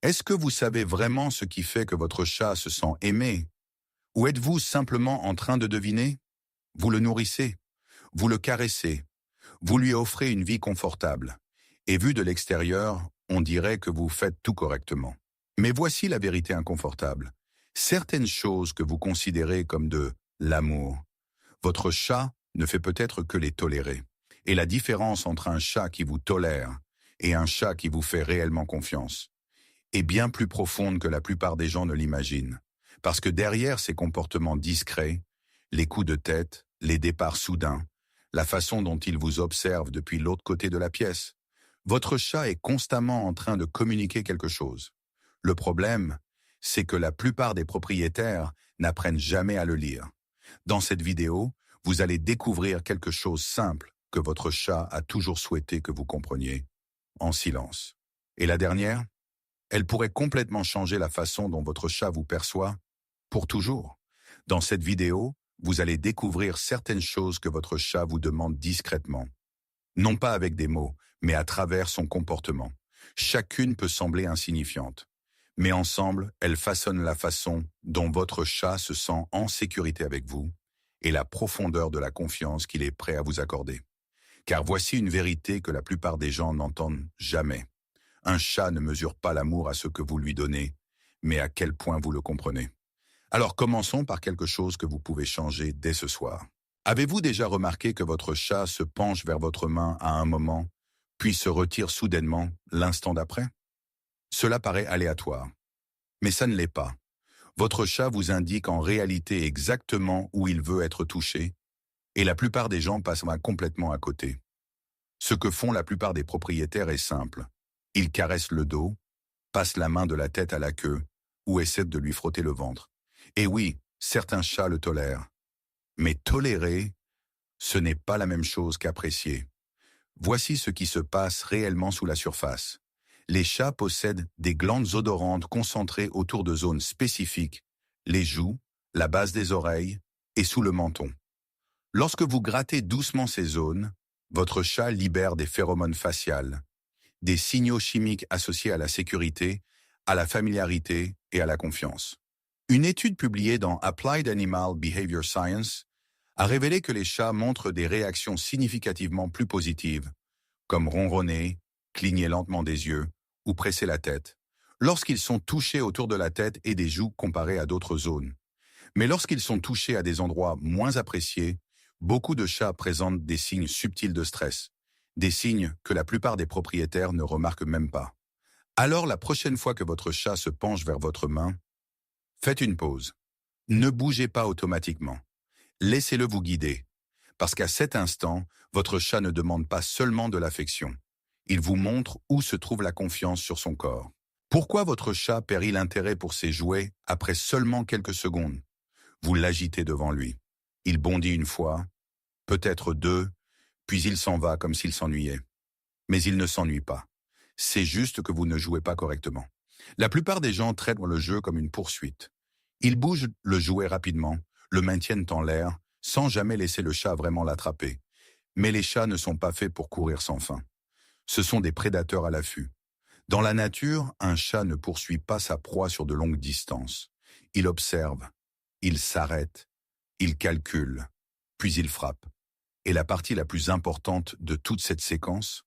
Est-ce que vous savez vraiment ce qui fait que votre chat se sent aimé? Ou êtes-vous simplement en train de deviner? Vous le nourrissez, vous le caressez, vous lui offrez une vie confortable. Et vu de l'extérieur, on dirait que vous faites tout correctement. Mais voici la vérité inconfortable. Certaines choses que vous considérez comme de l'amour, votre chat ne fait peut-être que les tolérer. Et la différence entre un chat qui vous tolère et un chat qui vous fait réellement confiance est bien plus profonde que la plupart des gens ne l'imaginent. Parce que derrière ces comportements discrets, les coups de tête, les départs soudains, la façon dont il vous observe depuis l'autre côté de la pièce, votre chat est constamment en train de communiquer quelque chose. Le problème, c'est que la plupart des propriétaires n'apprennent jamais à le lire. Dans cette vidéo, vous allez découvrir quelque chose simple que votre chat a toujours souhaité que vous compreniez, en silence. Et la dernière, elle pourrait complètement changer la façon dont votre chat vous perçoit, pour toujours. Dans cette vidéo, vous allez découvrir certaines choses que votre chat vous demande discrètement. Non pas avec des mots, mais à travers son comportement. Chacune peut sembler insignifiante. Mais ensemble, elles façonnent la façon dont votre chat se sent en sécurité avec vous et la profondeur de la confiance qu'il est prêt à vous accorder. Car voici une vérité que la plupart des gens n'entendent jamais. Un chat ne mesure pas l'amour à ce que vous lui donnez, mais à quel point vous le comprenez. Alors commençons par quelque chose que vous pouvez changer dès ce soir. Avez-vous déjà remarqué que votre chat se penche vers votre main à un moment, puis se retire soudainement l'instant d'après? Cela paraît aléatoire, mais ça ne l'est pas. Votre chat vous indique en réalité exactement où il veut être touché, et la plupart des gens passent complètement à côté. Ce que font la plupart des propriétaires est simple. Ils caressent le dos, passent la main de la tête à la queue, ou essaient de lui frotter le ventre. Et oui, certains chats le tolèrent. Mais tolérer, ce n'est pas la même chose qu'apprécier. Voici ce qui se passe réellement sous la surface. Les chats possèdent des glandes odorantes concentrées autour de zones spécifiques, les joues, la base des oreilles et sous le menton. Lorsque vous grattez doucement ces zones, votre chat libère des phéromones faciales, des signaux chimiques associés à la sécurité, à la familiarité et à la confiance. Une étude publiée dans Applied Animal Behavior Science a révélé que les chats montrent des réactions significativement plus positives, comme ronronner, cligner lentement des yeux ou presser la tête, lorsqu'ils sont touchés autour de la tête et des joues comparés à d'autres zones. Mais lorsqu'ils sont touchés à des endroits moins appréciés, beaucoup de chats présentent des signes subtils de stress, des signes que la plupart des propriétaires ne remarquent même pas. Alors la prochaine fois que votre chat se penche vers votre main, faites une pause. Ne bougez pas automatiquement. Laissez-le vous guider, parce qu'à cet instant, votre chat ne demande pas seulement de l'affection. Il vous montre où se trouve la confiance sur son corps. Pourquoi votre chat perd-il l'intérêt pour ses jouets après seulement quelques secondes? Vous l'agitez devant lui. Il bondit une fois, peut-être deux, puis il s'en va comme s'il s'ennuyait. Mais il ne s'ennuie pas. C'est juste que vous ne jouez pas correctement. La plupart des gens traitent le jeu comme une poursuite. Ils bougent le jouet rapidement, le maintiennent en l'air, sans jamais laisser le chat vraiment l'attraper. Mais les chats ne sont pas faits pour courir sans fin. Ce sont des prédateurs à l'affût. Dans la nature, un chat ne poursuit pas sa proie sur de longues distances. Il observe, il s'arrête, il calcule, puis il frappe. Et la partie la plus importante de toute cette séquence,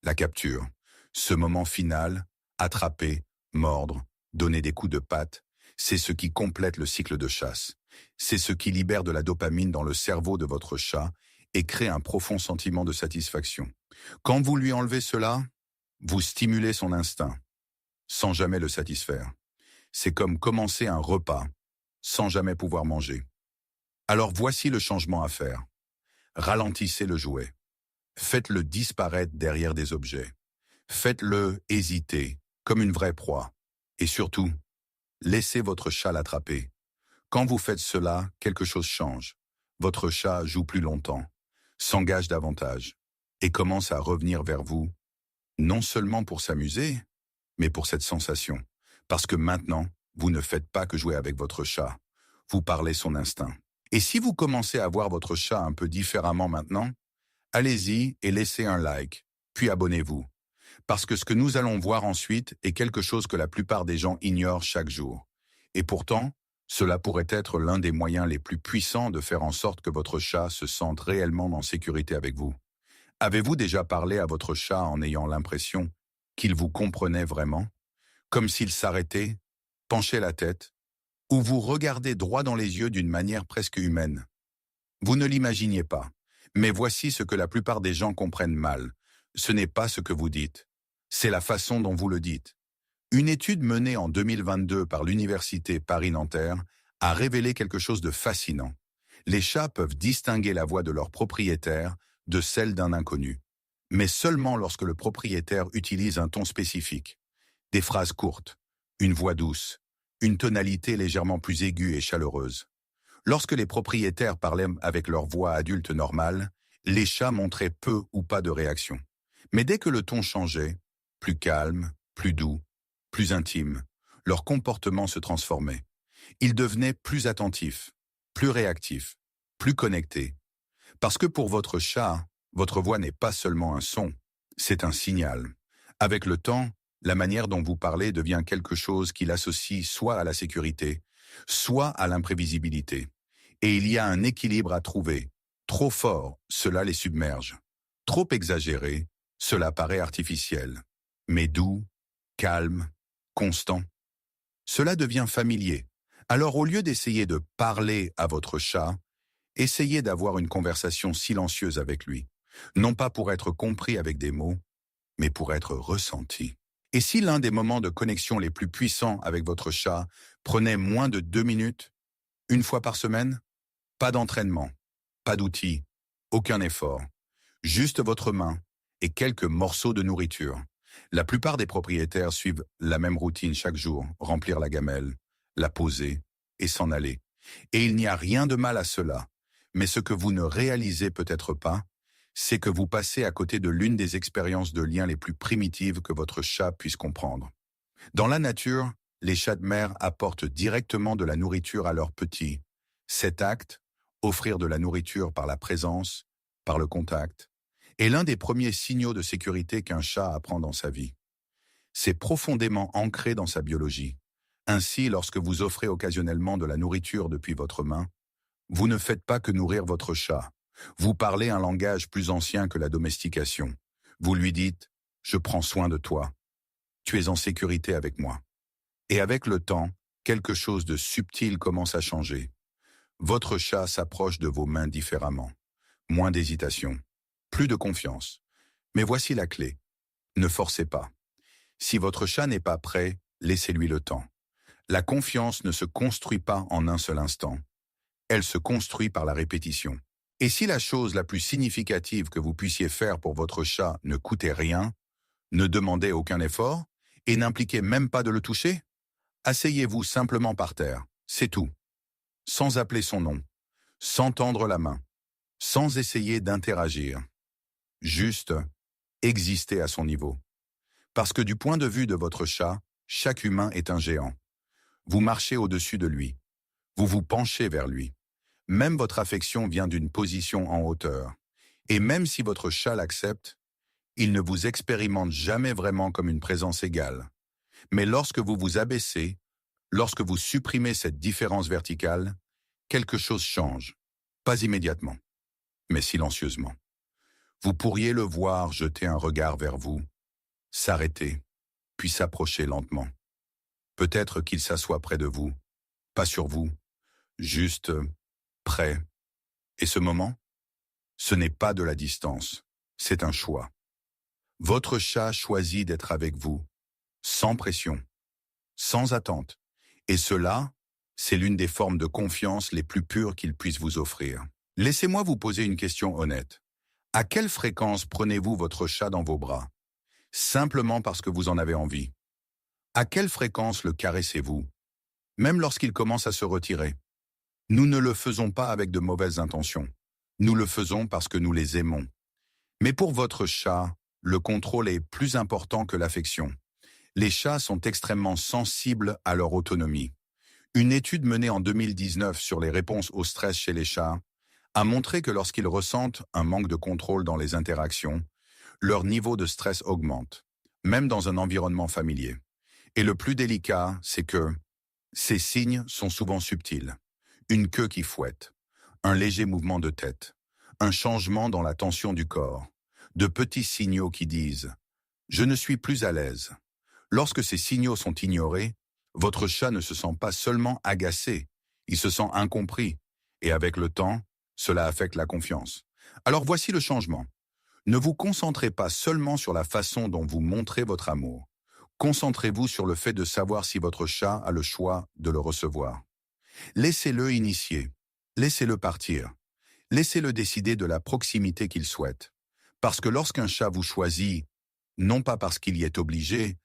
la capture. Ce moment final, attraper, mordre, donner des coups de patte, c'est ce qui complète le cycle de chasse. C'est ce qui libère de la dopamine dans le cerveau de votre chat et crée un profond sentiment de satisfaction. Quand vous lui enlevez cela, vous stimulez son instinct, sans jamais le satisfaire. C'est comme commencer un repas, sans jamais pouvoir manger. Alors voici le changement à faire. Ralentissez le jouet. Faites-le disparaître derrière des objets. Faites-le hésiter, comme une vraie proie. Et surtout, laissez votre chat l'attraper. Quand vous faites cela, quelque chose change. Votre chat joue plus longtemps, s'engage davantage, et commence à revenir vers vous, non seulement pour s'amuser, mais pour cette sensation. Parce que maintenant, vous ne faites pas que jouer avec votre chat. Vous parlez son instinct. Et si vous commencez à voir votre chat un peu différemment maintenant, allez-y et laissez un like, puis abonnez-vous. Parce que ce que nous allons voir ensuite est quelque chose que la plupart des gens ignorent chaque jour. Et pourtant, cela pourrait être l'un des moyens les plus puissants de faire en sorte que votre chat se sente réellement en sécurité avec vous. Avez-vous déjà parlé à votre chat en ayant l'impression qu'il vous comprenait vraiment? Comme s'il s'arrêtait, penchait la tête, ou vous regardait droit dans les yeux d'une manière presque humaine? Vous ne l'imaginiez pas, mais voici ce que la plupart des gens comprennent mal. Ce n'est pas ce que vous dites, c'est la façon dont vous le dites. Une étude menée en 2022 par l'Université Paris-Nanterre a révélé quelque chose de fascinant. Les chats peuvent distinguer la voix de leur propriétaire de celle d'un inconnu, mais seulement lorsque le propriétaire utilise un ton spécifique. Des phrases courtes, une voix douce, une tonalité légèrement plus aiguë et chaleureuse. Lorsque les propriétaires parlaient avec leur voix adulte normale, les chats montraient peu ou pas de réaction. Mais dès que le ton changeait, plus calme, plus doux, plus intime, leur comportement se transformait. Ils devenaient plus attentifs, plus réactifs, plus connectés. Parce que pour votre chat, votre voix n'est pas seulement un son, c'est un signal. Avec le temps, la manière dont vous parlez devient quelque chose qu'il associe soit à la sécurité, soit à l'imprévisibilité. Et il y a un équilibre à trouver. Trop fort, cela les submerge. Trop exagéré, cela paraît artificiel. Mais doux, calme, constant, cela devient familier. Alors au lieu d'essayer de parler à votre chat, essayez d'avoir une conversation silencieuse avec lui. Non pas pour être compris avec des mots, mais pour être ressenti. Et si l'un des moments de connexion les plus puissants avec votre chat prenait moins de 2 minutes, une fois par semaine? Pas d'entraînement, pas d'outils, aucun effort. Juste votre main et quelques morceaux de nourriture. La plupart des propriétaires suivent la même routine chaque jour, remplir la gamelle, la poser et s'en aller. Et il n'y a rien de mal à cela. Mais ce que vous ne réalisez peut-être pas, c'est que vous passez à côté de l'une des expériences de lien les plus primitives que votre chat puisse comprendre. Dans la nature, les chats de mer apportent directement de la nourriture à leurs petits. Cet acte, offrir de la nourriture par la présence, par le contact, est l'un des premiers signaux de sécurité qu'un chat apprend dans sa vie. C'est profondément ancré dans sa biologie. Ainsi, lorsque vous offrez occasionnellement de la nourriture depuis votre main, vous ne faites pas que nourrir votre chat. Vous parlez un langage plus ancien que la domestication. Vous lui dites « Je prends soin de toi. Tu es en sécurité avec moi. » Et avec le temps, quelque chose de subtil commence à changer. Votre chat s'approche de vos mains différemment. Moins d'hésitation, plus de confiance. Mais voici la clé. Ne forcez pas. Si votre chat n'est pas prêt, laissez-lui le temps. La confiance ne se construit pas en un seul instant. Elle se construit par la répétition. Et si la chose la plus significative que vous puissiez faire pour votre chat ne coûtait rien, ne demandait aucun effort et n'impliquait même pas de le toucher, asseyez-vous simplement par terre, c'est tout. Sans appeler son nom, sans tendre la main, sans essayer d'interagir. Juste exister à son niveau. Parce que du point de vue de votre chat, chaque humain est un géant. Vous marchez au-dessus de lui. Vous vous penchez vers lui. Même votre affection vient d'une position en hauteur. Et même si votre chat l'accepte, il ne vous expérimente jamais vraiment comme une présence égale. Mais lorsque vous vous abaissez, lorsque vous supprimez cette différence verticale, quelque chose change. Pas immédiatement, mais silencieusement. Vous pourriez le voir jeter un regard vers vous, s'arrêter, puis s'approcher lentement. Peut-être qu'il s'assoit près de vous, pas sur vous, juste près. Et ce moment, ce n'est pas de la distance, c'est un choix. Votre chat choisit d'être avec vous, sans pression, sans attente. Et cela, c'est l'une des formes de confiance les plus pures qu'il puisse vous offrir. Laissez-moi vous poser une question honnête. À quelle fréquence prenez-vous votre chat dans vos bras? Simplement parce que vous en avez envie. À quelle fréquence le caressez-vous? Même lorsqu'il commence à se retirer. Nous ne le faisons pas avec de mauvaises intentions. Nous le faisons parce que nous les aimons. Mais pour votre chat, le contrôle est plus important que l'affection. Les chats sont extrêmement sensibles à leur autonomie. Une étude menée en 2019 sur les réponses au stress chez les chats a montré que lorsqu'ils ressentent un manque de contrôle dans les interactions, leur niveau de stress augmente. même dans un environnement familier. Et le plus délicat, c'est que ces signes sont souvent subtils. Une queue qui fouette, un léger mouvement de tête, un changement dans la tension du corps, de petits signaux qui disent « je ne suis plus à l'aise ». Lorsque ces signaux sont ignorés, votre chat ne se sent pas seulement agacé, il se sent incompris. Et avec le temps, cela affecte la confiance. Alors voici le changement. Ne vous concentrez pas seulement sur la façon dont vous montrez votre amour. Concentrez-vous sur le fait de savoir si votre chat a le choix de le recevoir. Laissez-le initier. Laissez-le partir. Laissez-le décider de la proximité qu'il souhaite. Parce que lorsqu'un chat vous choisit, non pas parce qu'il y est obligé,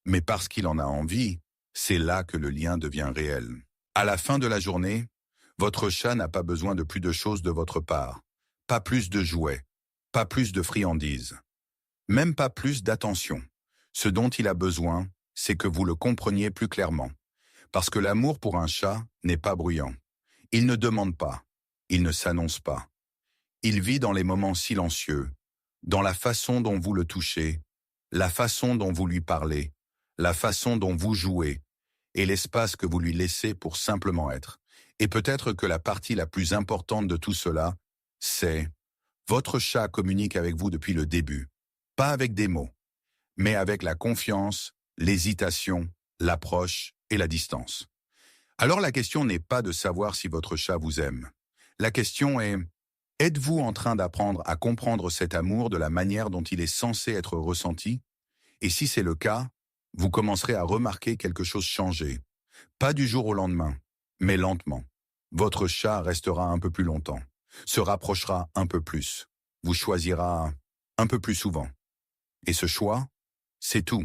mais parce qu'il en a envie, c'est là que le lien devient réel. À la fin de la journée, votre chat n'a pas besoin de plus de choses de votre part. Pas plus de jouets, pas plus de friandises, même pas plus d'attention. Ce dont il a besoin, c'est que vous le compreniez plus clairement. Parce que l'amour pour un chat n'est pas bruyant. Il ne demande pas, il ne s'annonce pas. Il vit dans les moments silencieux, dans la façon dont vous le touchez, la façon dont vous lui parlez, la façon dont vous jouez, et l'espace que vous lui laissez pour simplement être. Et peut-être que la partie la plus importante de tout cela, c'est votre chat communique avec vous depuis le début, pas avec des mots, mais avec la confiance, l'hésitation, l'approche et la distance. Alors la question n'est pas de savoir si votre chat vous aime. La question est, êtes-vous en train d'apprendre à comprendre cet amour de la manière dont il est censé être ressenti? Et si c'est le cas, vous commencerez à remarquer quelque chose changer. Pas du jour au lendemain, mais lentement. Votre chat restera un peu plus longtemps, se rapprochera un peu plus, vous choisira un peu plus souvent. Et ce choix, c'est tout.